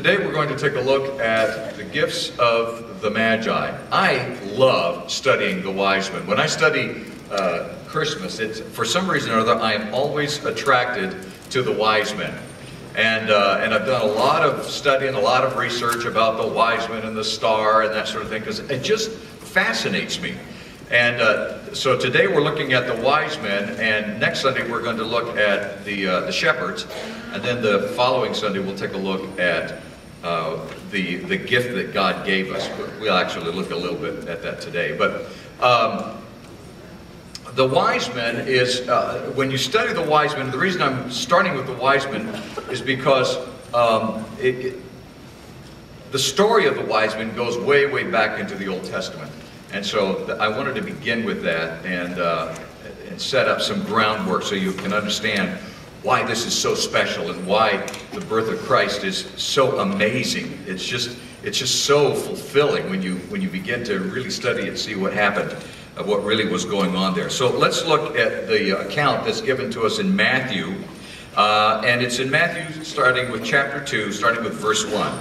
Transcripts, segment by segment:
Today we're going to take a look at the gifts of the Magi. I love studying the Wisemen. When I study Christmas, for some reason or other, I am always attracted to the Wisemen. And I've done a lot of study and a lot of research about the Wisemen and the star and that sort of thing, because it just fascinates me. And so today we're looking at the Wisemen, and next Sunday we're going to look at the shepherds, and then the following Sunday we'll take a look at the gift that God gave us. We'll actually look a little bit at that today. But the Wisemen is, when you study the Wisemen, the reason I'm starting with the Wisemen is because the story of the Wisemen goes way, way back into the Old Testament. And so I wanted to begin with that and set up some groundwork so you can understand why this is so special and why the birth of Christ is so amazing. It's just so fulfilling when you begin to really study and see what happened, of what really was going on there. So let's look at the account that's given to us in Matthew, and it's in Matthew starting with chapter 2, starting with verse 1.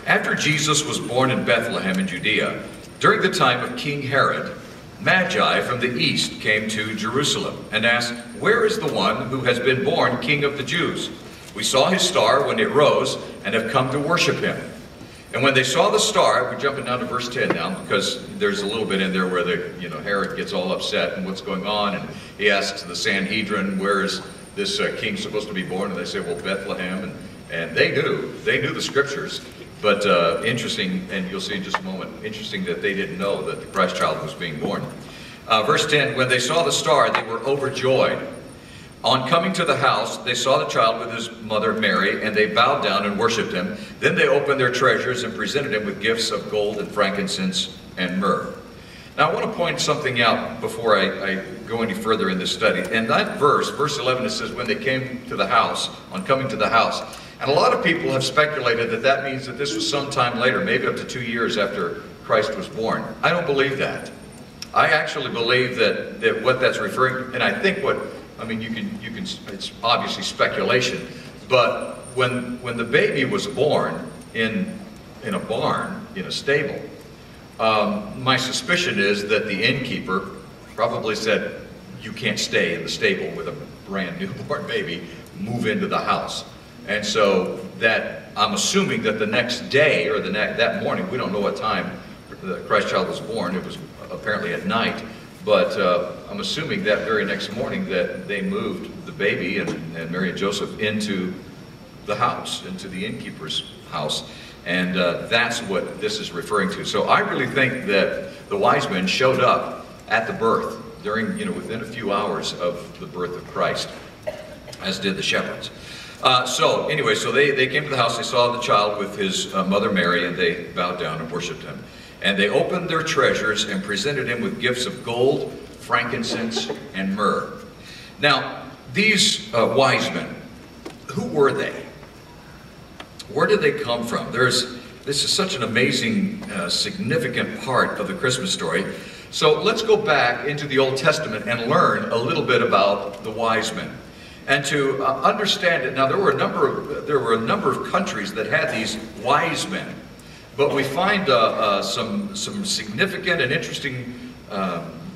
After Jesus was born in Bethlehem in Judea, during the time of King Herod, Magi from the east came to Jerusalem and asked, "Where is the one who has been born King of the Jews? We saw his star when it rose and have come to worship him." And when they saw the star, we're jumping down to verse 10 now, because there's a little bit in there where Herod gets all upset and what's going on, and he asks the Sanhedrin, "Where is this king supposed to be born?" And they say, "Well, Bethlehem." And they knew the scriptures. But interesting, and you'll see in just a moment, interesting that they didn't know that the Christ child was being born. Verse 10, when they saw the star, they were overjoyed. On coming to the house, they saw the child with his mother Mary, and they bowed down and worshipped him. Then they opened their treasures and presented him with gifts of gold and frankincense and myrrh. Now I want to point something out before I go any further in this study. In that verse 11, it says, when they came to the house, on coming to the house. And a lot of people have speculated that that means that this was sometime later, maybe up to 2 years after Christ was born. I don't believe that. I actually believe that what that's referring to, and I think it's obviously speculation, but when the baby was born in a barn, in a stable, my suspicion is that the innkeeper probably said, "You can't stay in the stable with a brand newborn baby, move into the house." And so that, I'm assuming that the next day, or that morning, we don't know what time the Christ child was born, it was apparently at night, but I'm assuming that very next morning that they moved the baby and Mary and Joseph into the house, into the innkeeper's house, and that's what this is referring to. So I really think that the wise men showed up at the birth, within a few hours of the birth of Christ, as did the shepherds. So they came to the house, they saw the child with his mother Mary, and they bowed down and worshipped him. And they opened their treasures and presented him with gifts of gold, frankincense, and myrrh. Now, these wise men, who were they? Where did they come from? This is such an amazing, significant part of the Christmas story. So let's go back into the Old Testament and learn a little bit about the wise men. And to understand it, now there were a number of countries that had these wise men, but we find some significant and interesting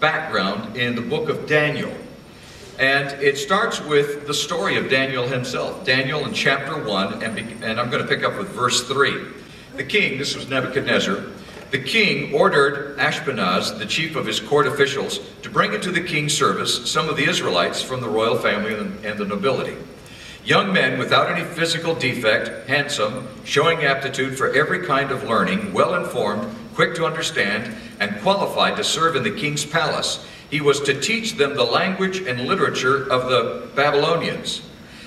background in the book of Daniel, and it starts with the story of Daniel himself. Daniel in chapter 1, and I'm going to pick up with verse 3. The king, this was Nebuchadnezzar, the king ordered Ashpenaz, the chief of his court officials, to bring into the king's service some of the Israelites from the royal family and the nobility. Young men without any physical defect, handsome, showing aptitude for every kind of learning, well-informed, quick to understand, and qualified to serve in the king's palace. He was to teach them the language and literature of the Babylonians.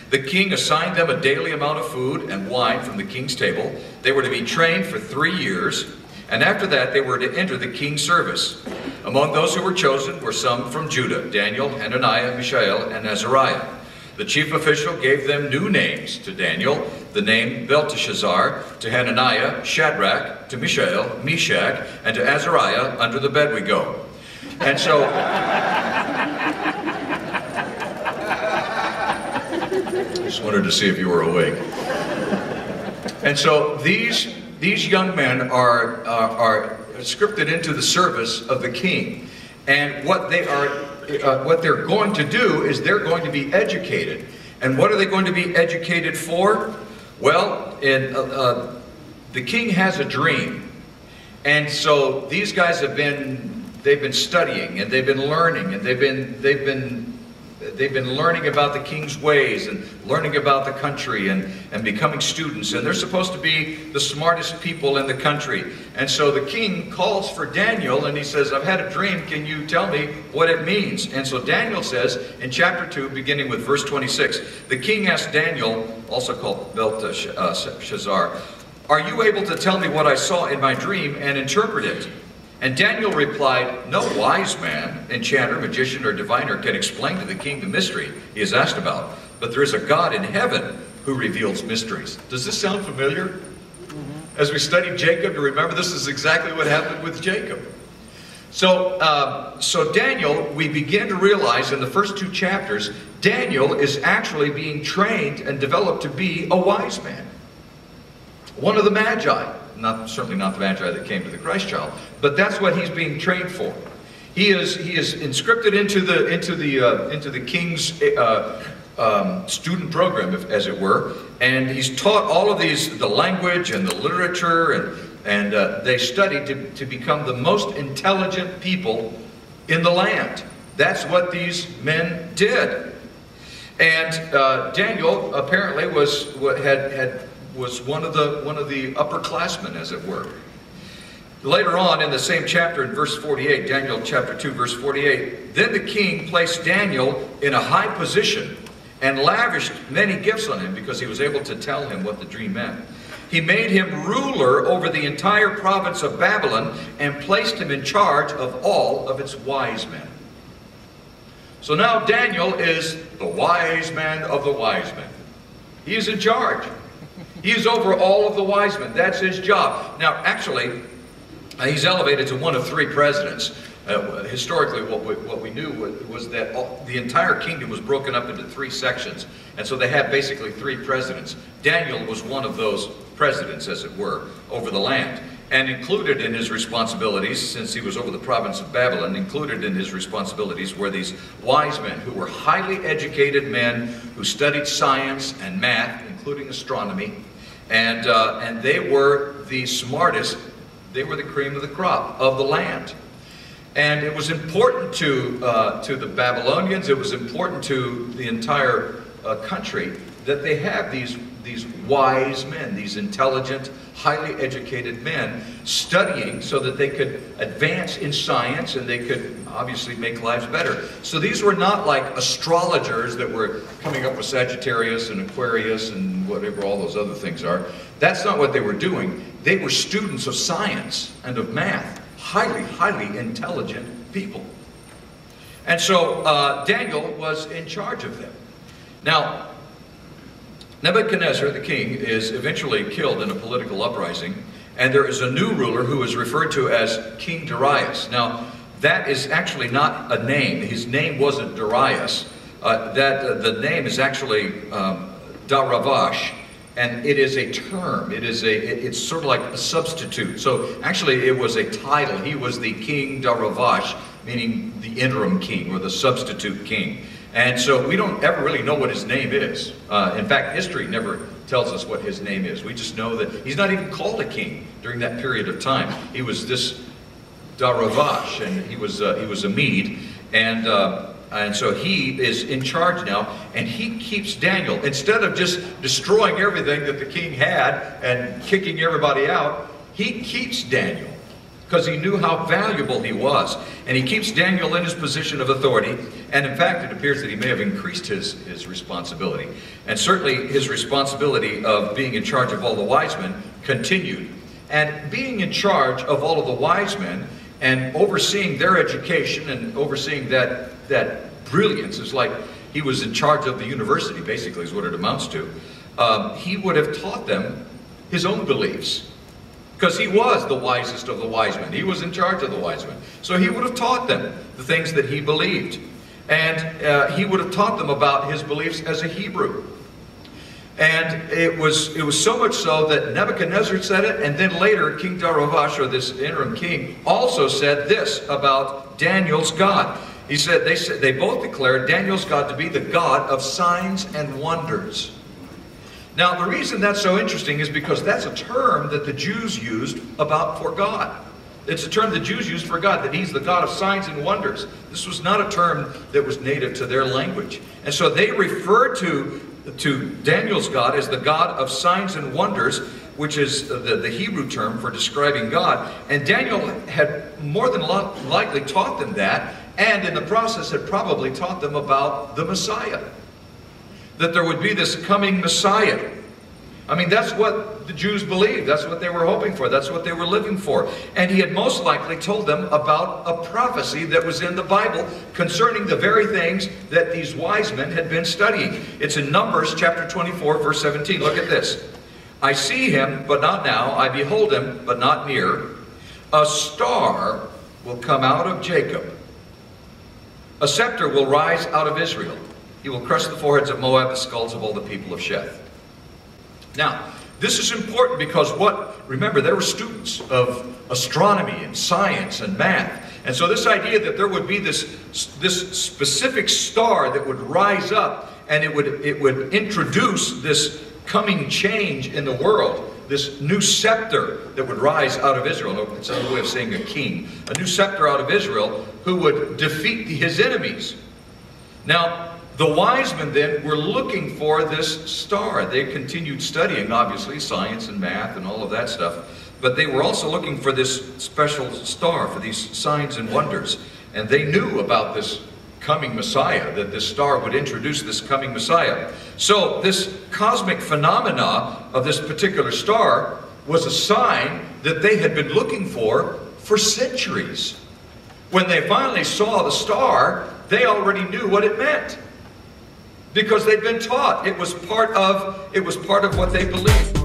The king assigned them a daily amount of food and wine from the king's table. They were to be trained for 3 years. And after that, they were to enter the king's service. Among those who were chosen were some from Judah: Daniel, Hananiah, Mishael, and Azariah. The chief official gave them new names: to Daniel, the name Belteshazzar; to Hananiah, Shadrach; to Mishael, Meshach; and to Azariah, under the bed we go. And so, just wanted to see if you were awake. And so these young men are scripted into the service of the king. And what they're going to do is they're going to be educated. And what are they going to be educated for? Well, the king has a dream. And so these guys they've been studying, and they've been learning, and they've been learning about the king's ways, and learning about the country, and becoming students. And they're supposed to be the smartest people in the country. And so the king calls for Daniel, and he says, I've had a dream. Can you tell me what it means? And so Daniel says in chapter 2, beginning with verse 26, the king asked Daniel, also called Belteshazzar, are you able to tell me what I saw in my dream and interpret it? And Daniel replied, no wise man, enchanter, magician, or diviner can explain to the king the mystery he is asked about. But there is a God in heaven who reveals mysteries. Does this sound familiar? As we studied Jacob, to remember this is exactly what happened with Jacob. So Daniel, we begin to realize in the first 2 chapters, Daniel is actually being trained and developed to be a wise man. One of the Magi. Certainly not the Magi that came to the Christ child, but that's what he's being trained for. He is inscripted into the king's student program, as it were, and he's taught all of the language and the literature, and they study to become the most intelligent people in the land. That's what these men did. And Daniel apparently was one of the upperclassmen, as it were. Later on in the same chapter, in verse 48, Daniel chapter 2, verse 48, then the king placed Daniel in a high position and lavished many gifts on him because he was able to tell him what the dream meant. He made him ruler over the entire province of Babylon and placed him in charge of all of its wise men. So now Daniel is the wise man of the wise men. He is in charge. He is over all of the wise men. That's his job. Now, actually, he's elevated to one of 3 presidents. Historically, what we knew was that the entire kingdom was broken up into 3 sections. And so they had basically 3 presidents. Daniel was one of those presidents, as it were, over the land. And included in his responsibilities, since he was over the province of Babylon, included in his responsibilities were these wise men who were highly educated men who studied science and math, including astronomy. And they were the smartest. They were the cream of the crop of the land. And it was important to the Babylonians, it was important to the entire country that they have these wise men, these intelligent, highly educated men studying so that they could advance in science and they could obviously make lives better. So these were not like astrologers that were coming up with Sagittarius and Aquarius and whatever all those other things are. That's not what they were doing. They were students of science and of math. Highly, highly intelligent people. And so Daniel was in charge of them. Now, Nebuchadnezzar, the king, is eventually killed in a political uprising, and there is a new ruler who is referred to as King Darius. Now, that is actually not a name. His name wasn't Darius. The name is actually Daravash. And it is a term. It's sort of like a substitute. So actually it was a title. He was the King Daravash, meaning the interim king or the substitute king. And so we don't ever really know what his name is. In fact, history never tells us what his name is. We just know that he's not even called a king during that period of time. He was this Daravash, and he was a Mede. And so he is in charge now, and he keeps Daniel. Instead of just destroying everything that the king had and kicking everybody out, he keeps Daniel because he knew how valuable he was. And he keeps Daniel in his position of authority. And in fact, it appears that he may have increased his responsibility. And certainly his responsibility of being in charge of all the wise men continued. And being in charge of all of the wise men and overseeing their education and overseeing that brilliance is like he was in charge of the university, basically, is what it amounts to. He would have taught them his own beliefs because he was the wisest of the wise men. He was in charge of the wise men. So he would have taught them the things that he believed. And he would have taught them about his beliefs as a Hebrew. And it was so much so that Nebuchadnezzar said it, and then later King Darius, or this interim king, also said this about Daniel's God. He said they both declared Daniel's God to be the God of signs and wonders. Now the reason that's so interesting is because that's a term that the Jews used for God. It's a term the Jews used for God, that he's the God of signs and wonders. This was not a term that was native to their language. And so they referred to Daniel's God as the God of signs and wonders, which is the Hebrew term for describing God. And Daniel had more than likely taught them that, and in the process had probably taught them about the Messiah. That there would be this coming Messiah. I mean, that's what the Jews believed. That's what they were hoping for. That's what they were living for. And he had most likely told them about a prophecy that was in the Bible concerning the very things that these wise men had been studying. It's in Numbers chapter 24, verse 17. Look at this. I see him, but not now. I behold him, but not near. A star will come out of Jacob. A scepter will rise out of Israel. He will crush the foreheads of Moab, the skulls of all the people of Sheth. Now, this is important because remember, they were students of astronomy and science and math. And so this idea that there would be this specific star that would rise up and it would introduce this coming change in the world, this new scepter that would rise out of Israel. It's another way of saying a king. A new scepter out of Israel who would defeat his enemies. Now, the wise men then were looking for this star. They continued studying, obviously, science and math and all of that stuff. But they were also looking for this special star, for these signs and wonders. And they knew about this coming Messiah, that this star would introduce this coming Messiah. So this cosmic phenomena of this particular star was a sign that they had been looking for centuries. When they finally saw the star, they already knew what it meant, because they'd been taught. It was part of what they believed.